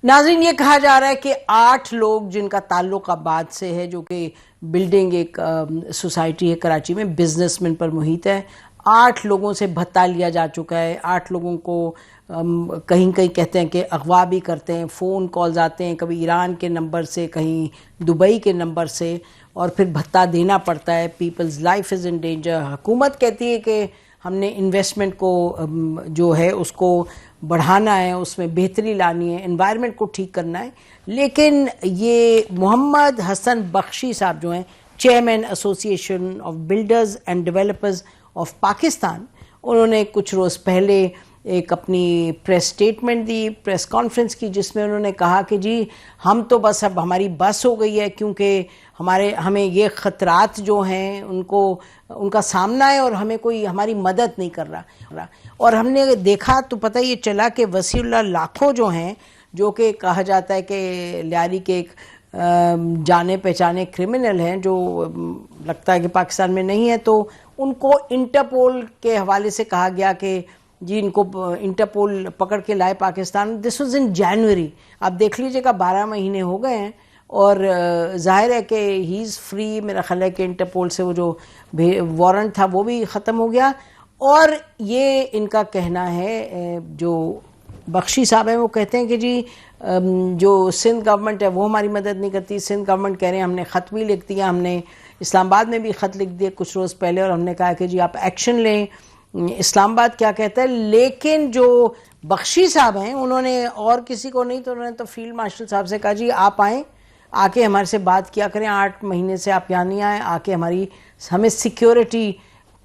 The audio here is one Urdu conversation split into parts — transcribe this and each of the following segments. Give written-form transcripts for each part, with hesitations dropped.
ناظرین، یہ کہا جا رہا ہے کہ 8 لوگ جن کا تعلق آباد سے ہے، جو کہ بلڈنگ ایک سوسائٹی ہے کراچی میں، بزنس مین پر محیط ہے، 8 لوگوں سے بھتہ لیا جا چکا ہے. 8 لوگوں کو کہیں کہیں کہتے ہیں کہ اغوا بھی کرتے ہیں، فون کالز آتے ہیں کبھی ایران کے نمبر سے، کہیں دبئی کے نمبر سے، اور پھر بھتہ دینا پڑتا ہے. People's life is in danger. حکومت کہتی ہے کہ ہم نے انویسٹمنٹ کو جو ہے اس کو بڑھانا ہے، اس میں بہتری لانی ہے، انوائرمنٹ کو ٹھیک کرنا ہے. لیکن یہ محمد حسن بخشی صاحب جو ہیں، چیئرمین ایسوسی ایشن of builders and developers of Pakistan, انہوں نے کچھ روز پہلے ایک اپنی پریس سٹیٹمنٹ دی، پریس کانفرنس کی، جس میں انہوں نے کہا کہ جی ہم تو بس اب ہماری بس ہو گئی ہے، کیونکہ ہمیں یہ خطرات جو ہیں ان کا سامنا ہے اور ہمیں کوئی ہماری مدد نہیں کر رہا. اور ہم نے دیکھا تو پتہ یہ چلا کہ وسیع اللہ لاکھوں جو ہیں، جو کہ کہا جاتا ہے کہ لیاری کے ایک جانے پہچانے کرمنل ہیں، جو لگتا ہے کہ پاکستان میں نہیں ہے، تو ان کو انٹرپول کے حوالے سے کہا گیا کہ جی ان کو انٹرپول پکڑ کے لائے پاکستان. دس واز ان جنوری. آپ دیکھ لیجئے گا 12 مہینے ہو گئے ہیں، اور ظاہر ہے کہ ہی از فری. میرا خیال ہے کہ انٹرپول سے وہ جو وارنٹ تھا وہ بھی ختم ہو گیا. اور یہ ان کا کہنا ہے، جو بخشی صاحب ہیں وہ کہتے ہیں کہ جی جو سندھ گورنمنٹ ہے وہ ہماری مدد نہیں کرتی. سندھ گورنمنٹ کہہ رہے ہیں ہم نے خط بھی لکھ دیا، ہم نے اسلام آباد میں بھی خط لکھ دیا کچھ روز پہلے، اور ہم نے کہا کہ جی آپ ایکشن لیں. اسلام آباد کیا کہتا ہے؟ لیکن جو بخشی صاحب ہیں انہوں نے اور کسی کو نہیں، تو انہوں نے تو فیلڈ مارشل صاحب سے کہا جی آپ آئیں، آ کے ہمارے سے بات کیا کریں. 8 مہینے سے آپ یہاں نہیں آئے، آ کے ہمیں سیکیورٹی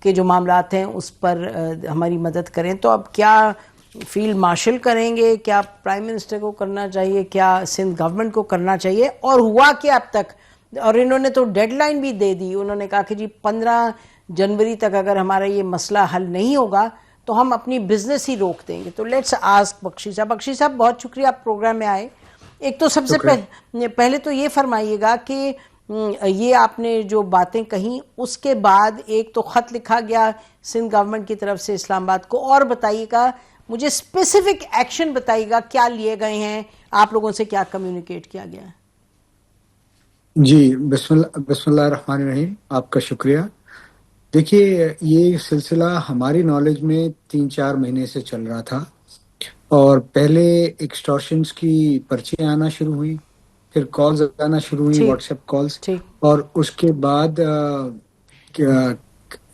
کے جو معاملات ہیں اس پر ہماری مدد کریں. تو اب کیا فیلڈ مارشل کریں گے؟ کیا پرائم منسٹر کو کرنا چاہیے؟ کیا سندھ گورنمنٹ کو کرنا چاہیے؟ اور ہوا کیا اب تک؟ اور انہوں نے تو ڈیڈ لائن بھی دے دی. انہوں نے کہا کہ جی 15 جنوری تک اگر ہمارا یہ مسئلہ حل نہیں ہوگا تو ہم اپنی بزنس ہی روک دیں گے. تو لیٹس آسک بخشی صاحب. بخشی صاحب بہت شکریہ آپ پروگرام میں آئے. ایک تو سب سے پہلے تو یہ فرمائیے گا کہ یہ آپ نے جو باتیں کہیں، اس کے بعد ایک تو خط لکھا گیا سندھ گورنمنٹ کی طرف سے اسلام آباد کو، اور بتائیے گا مجھے اسپیسیفک ایکشن بتائیے گا کیا لیے گئے ہیں، آپ لوگوں سے کیا کمیونیکیٹ کیا گیا ہے. جی بسم اللہ الرحمن الرحیم. آپ کا شکریہ. دیکھیے یہ سلسلہ ہماری نالج میں 3-4 مہینے سے چل رہا تھا، اور پہلے ایکسٹورشنز کی پرچیاں آنا شروع ہوئی، پھر کالز آنا شروع ہوئی، واٹس ایپ کالز، اور اس کے بعد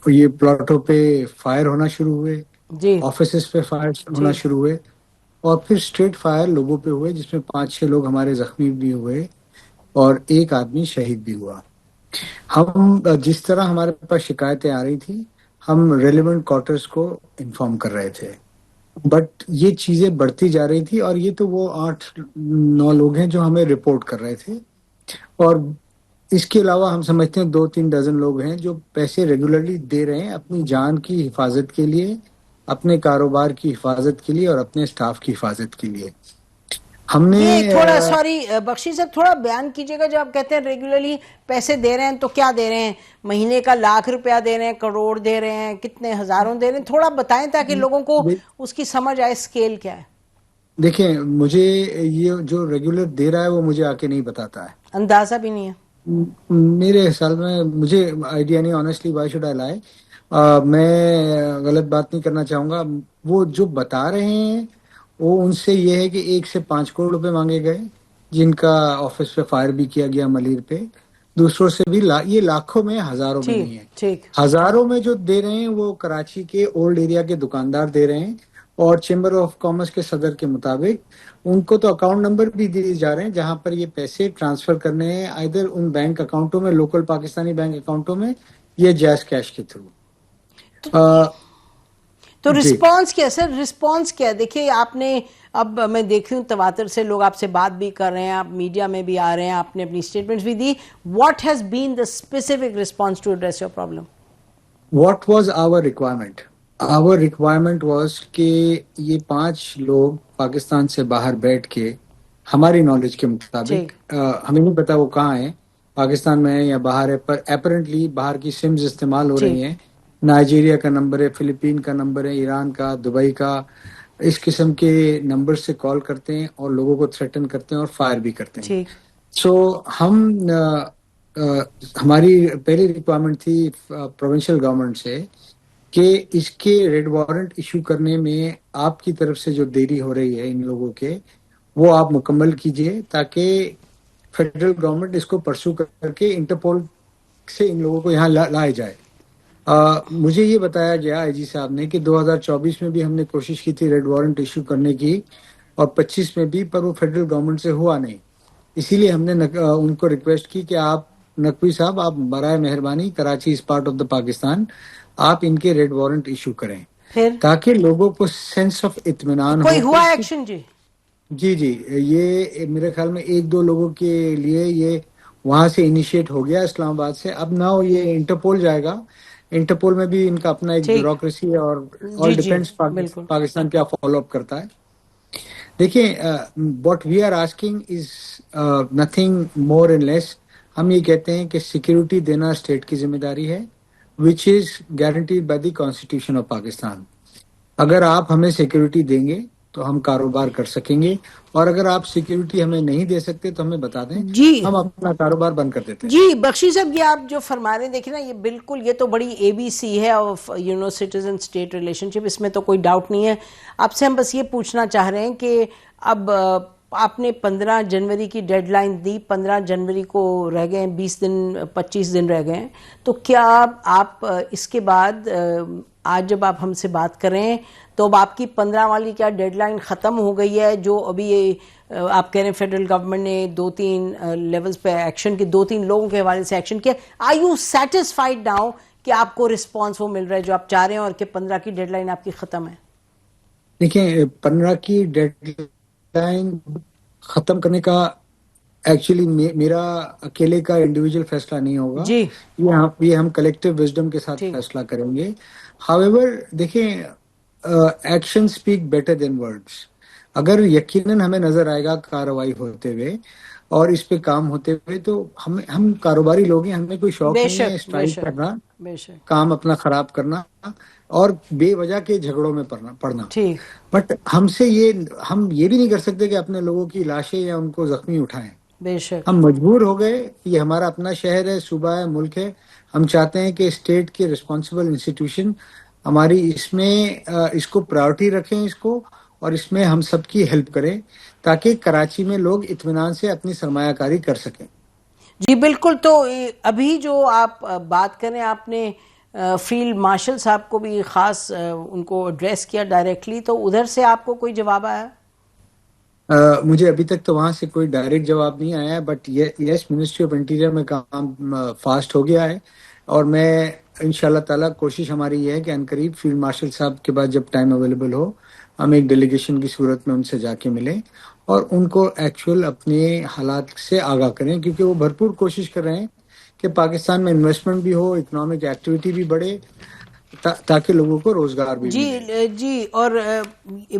یہ پلاٹوں پہ فائر ہونا شروع ہوئے، آفیسز پہ فائر ہونا شروع ہوئے، اور پھر اسٹریٹ فائر لوگوں پہ ہوئے، جس میں 5-6 لوگ ہمارے زخمی بھی ہوئے اور 1 آدمی شہید بھی ہوا. ہم جس طرح ہمارے پاس شکایتیں آ رہی تھی، ہم ریلیونٹ کوارٹرز کو انفارم کر رہے تھے، بٹ یہ چیزیں بڑھتی جا رہی تھی. اور یہ تو وہ 8-9 لوگ ہیں جو ہمیں رپورٹ کر رہے تھے، اور اس کے علاوہ ہم سمجھتے ہیں 2-3 ڈزن لوگ ہیں جو پیسے ریگولرلی دے رہے ہیں اپنی جان کی حفاظت کے لیے، اپنے کاروبار کی حفاظت کے لیے، اور اپنے اسٹاف کی حفاظت کے لیے. ہم نے تھوڑا سوری بخشی صاحب، تھوڑا بیان کیجئے گا. جب آپ کہتے ہیں ریگولرلی پیسے دے رہے ہیں تو کیا دے رہے ہیں؟ مہینے کا لاکھ روپیہ دے رہے ہیں، کروڑ دے رہے ہیں، کتنے ہزاروں دے رہے ہیں؟ تھوڑا بتائیں تاکہ لوگوں کو اس کی سمجھ آئے اسکیل کیا ہے. دیکھیں، مجھے یہ جو ریگولر دے رہا ہے وہ مجھے آ کے نہیں بتاتا ہے، اندازہ بھی نہیں ہے میرے حساب میں. مجھے آئیڈیا نہیں، آنیسٹلی وائی شوڈ آئی لائی. میں غلط بات نہیں کرنا چاہوں گا. وہ جو بتا رہے ہیں وہ ان سے یہ ہے کہ 1 سے 5 کروڑ روپے مانگے گئے، جن کا آفس پہ فائر بھی کیا گیا ملیر پہ. دوسروں سے بھی یہ لاکھوں میں، ہزاروں میں نہیں ہے. ہزاروں میں جو دے رہے ہیں وہ کراچی کے اولڈ ایریا کے دکاندار دے رہے ہیں، اور چیمبر آف کامرس کے صدر کے مطابق ان کو تو اکاؤنٹ نمبر بھی دیے جا رہے ہیں جہاں پر یہ پیسے ٹرانسفر کرنے ہیں، ائدر ان بینک اکاؤنٹوں میں، لوکل پاکستانی بینک اکاؤنٹوں میں، یا جیز کیش کے تھرو. تو رسپانس کیا سر؟ رسپانس کیا؟ دیکھیے آپ نے، اب میں دیکھ رہی ہوں تواتر سے لوگ آپ سے بات بھی کر رہے ہیں، آپ میڈیا میں بھی آ رہے ہیں، آپ نے اپنی اسٹیٹمنٹس بھی دی. What has been the specific response to address your problem? What was our requirement? Our requirement was کہ یہ 5 لوگ پاکستان سے باہر بیٹھ کے، ہماری نالج کے مطابق، ہمیں نہیں پتا وہ کہاں ہیں، پاکستان میں ہیں یا باہر ہے، پر اپیرنٹلی باہر کی سمز استعمال ہو رہی ہیں. نائجیریا کا نمبر ہے، فلپین کا نمبر ہے، ایران کا، دبئی کا، اس قسم کے نمبر سے کال کرتے ہیں اور لوگوں کو تھریٹن کرتے ہیں اور فائر بھی کرتے ہیں. سو ہماری پہلی ریکوائرمنٹ تھی پروونشل گورنمنٹ سے کہ اس کے ریڈ وارنٹ ایشو کرنے میں آپ کی طرف سے جو دیری ہو رہی ہے ان لوگوں کے وہ آپ مکمل کیجئے تاکہ فیڈرل گورنمنٹ اس کو پرسو کر کے انٹرپول سے ان لوگوں کو یہاں لائے جائے. مجھے یہ بتایا گیا آئی جی صاحب نے کہ 2024 میں بھی ہم نے کوشش کی تھی ریڈ وارنٹ ایشو کرنے کی اور 25 میں بھی, پر وہ فیڈرل گورنمنٹ سے ہوا نہیں. اسی لیے ہم نے ان کو ریکویسٹ کی کہ آپ نقوی صاحب آپ برائے مہربانی Karachi is part of the Pakistan, آپ ان کے ریڈ وارنٹ ایشو کریں تاکہ لوگوں کو سینس آف اطمینان ہو. کوئی ہوا ایکشن؟ جی یہ میرے خیال میں 1-2 لوگوں کے لیے یہ وہاں سے انیشیٹ ہو گیا اسلام آباد سے. اب نہ یہ انٹرپول جائے گا, انٹرپول میں بھی ان کا اپنا ایک بیوروکریسی ہے اور آل ڈیپینڈس پاکستان کیا فالو اپ کرتا ہے. دیکھیں what we are asking is nothing more and less. ہم یہ کہتے ہیں کہ سیکیورٹی دینا اسٹیٹ کی ذمہ داری ہے which is guaranteed by the constitution of Pakistan. اگر آپ ہمیں سیکیورٹی دیں گے تو ہم کاروبار کر سکیں گے, اور اگر آپ سیکیورٹی ہمیں نہیں دے سکتے تو ہمیں بتا دیں, ہم اپنا کاروبار بند کر دیتے ہیں. جی بخشی صاحب, یہ آپ جو فرما رہے ہیں دیکھیں نا, یہ بالکل یہ تو بڑی اے بی سی ہے آف سٹیزن اسٹیٹ ریلیشن شپ, اس میں تو کوئی ڈاؤٹ نہیں ہے. آپ سے ہم بس یہ پوچھنا چاہ رہے ہیں کہ اب آپ نے 15 جنوری کی ڈیڈ لائن دی, 15 جنوری کو رہ گئے ہیں 25 دن رہ گئے ہیں, تو کیا آپ اس کے بعد آج جب آپ ہم سے بات کریں تو اب آپ کی 15 والی کیا ڈیڈ لائن ختم ہو گئی ہے؟ جو ابھی آپ کہہ رہے ہیں فیڈرل گورنمنٹ نے 2-3 لیولز پہ ایکشن کی, 2-3 لوگوں کے حوالے سے ایکشن کیا, آر یو سیٹسفائیڈ ناؤ کہ آپ کو رسپانس وہ مل رہا ہے جو آپ چاہ رہے ہیں اور کہ 15 کی ڈیڈ لائن آپ کی ختم ہے؟ دیکھیں 15 کی ڈیڈ لائن ختم کرنے کا ایکچولی میرا اکیلے کا انڈیویجول فیصلہ نہیں ہوگا, یہ ہم کلیکٹیو وزڈم کے ساتھ فیصلہ کریں گے. ہاؤیور دیکھیں action speak better than words. اگر یقیناً ہمیں نظر آئے گا کارروائی ہوتے ہوئے اور اس پہ کام ہوتے ہوئے تو ہم کاروباری لوگ ہیں, ہمیں کوئی شوق نہیں ہے اسٹرائک کرنا, کام اپنا خراب کرنا اور بے وجہ کے جھگڑوں میں پڑنا. بٹ ہم یہ بھی نہیں کر سکتے کہ اپنے لوگوں کی لاشیں یا ان کو زخمی اٹھائیں. ہم مجبور ہو گئے, یہ ہمارا اپنا شہر ہے, صوبہ ہے, ملک ہے. ہم چاہتے ہیں کہ اسٹیٹ کے رسپانسبل انسٹیٹیوشن ہماری اس کو پرائورٹی رکھیں اس کو, اور اس میں ہم سب کی ہیلپ کریں تاکہ کراچی میں لوگ اطمینان سے اپنی سرمایہ کاری کر سکیں. جی بالکل. تو ابھی جو آپ بات کریں, آپ نے فیلڈ مارشل صاحب کو بھی خاص ان کو ایڈریس کیا ڈائریکٹلی, تو ادھر سے آپ کو کوئی جواب آیا؟ مجھے ابھی تک تو وہاں سے کوئی ڈائریکٹ جواب نہیں آیا ہے, but yes ministry of interior میں کام فاسٹ ہو گیا ہے, اور میں انشاءاللہ تعالیٰ کوشش ہماری یہ ہے کہ عنقریب فیلڈ مارشل صاحب کے بعد جب ٹائم اویلیبل ہو ہم ایک ڈیلیگیشن کی صورت میں ان سے جا کے ملیں اور ان کو ایکچوئل اپنے حالات سے آگاہ کریں, کیونکہ وہ بھرپور کوشش کر رہے ہیں کہ پاکستان میں انویسٹمنٹ بھی ہو, اکنامک ایکٹیویٹی بھی بڑھے تاکہ لوگوں کو روزگار بھی ملے. جی اور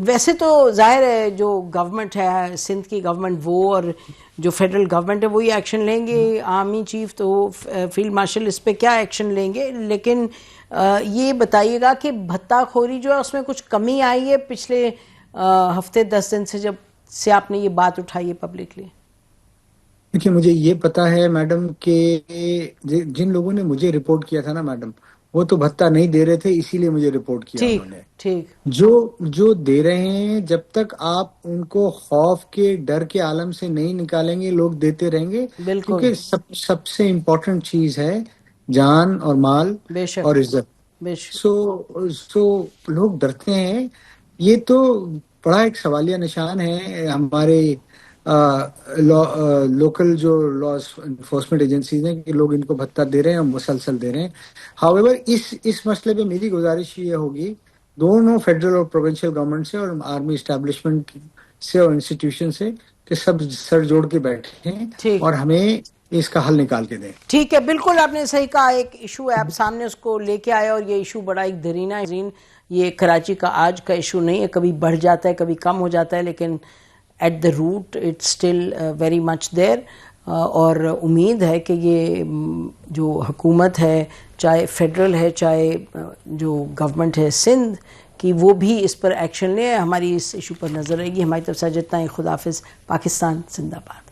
ویسے تو ظاہر ہے جو گورنمنٹ ہے سندھ کی گورنمنٹ وہ اور جو فیڈرل گورنمنٹ ہے وہی ایکشن لیں گے, آرمی چیف تو فیلڈ مارشل اس پہ کیا ایکشن لیں گے. لیکن یہ بتائیے گا کہ بھتہ خوری جو ہے اس میں کچھ کمی آئی ہے پچھلے ہفتے 10 دن سے جب سے آپ نے یہ بات اٹھائی ہے پبلکلی؟ دیکھیے مجھے یہ پتا ہے میڈم کہ جن لوگوں نے مجھے رپورٹ کیا تھا نا میڈم, وہ تو بھتہ نہیں دے رہے تھے, اسی لیے مجھے رپورٹ کیا انہوں نے. جو دے رہے ہیں جب تک آپ ان کو خوف کے ڈر کے عالم سے نہیں نکالیں گے لوگ دیتے رہیں گے, کیونکہ سب سے امپورٹنٹ چیز ہے جان اور مال اور عزت. سو لوگ ڈرتے ہیں. یہ تو بڑا ایک سوالیہ نشان ہے ہمارے لوکل جو لاس انفورسمنٹ ایجنسیز ہیں کہ لوگ ان کو بھتہ دے رہے ہیں اور مسلسل دے رہے ہیں. ہاؤیور اس مسئلے پہ میری گزارش یہ ہوگی دونوں فیڈرل اور پروونشل گورنمنٹ سے اور آرمی اسٹیبلشمنٹ سے اور انسٹیٹیوشن سے کہ سب سر جوڑ کے بیٹھیں اور ہمیں اس کا حل نکال کے دیں. ٹھیک ہے, بالکل آپ نے صحیح کہا. ایک ایشو ہے, آپ سامنے اس کو لے کے آئے اور یہ ایشو بڑا ایک درینہ ہے. یہ کراچی کا آج کا ایشو نہیں ہے, کبھی بڑھ جاتا ہے کبھی کم ہو جاتا ہے, لیکن at the root it's still very much there. اور امید ہے کہ یہ جو حکومت ہے چاہے فیڈرل ہے چاہے جو گورنمنٹ ہے سندھ کہ وہ بھی اس پر ایکشن لیں. ہماری اس ایشو پر نظر رہے گی. ہماری طرف سے جتنا ہی. خدا حافظ. پاکستان زندہ باد.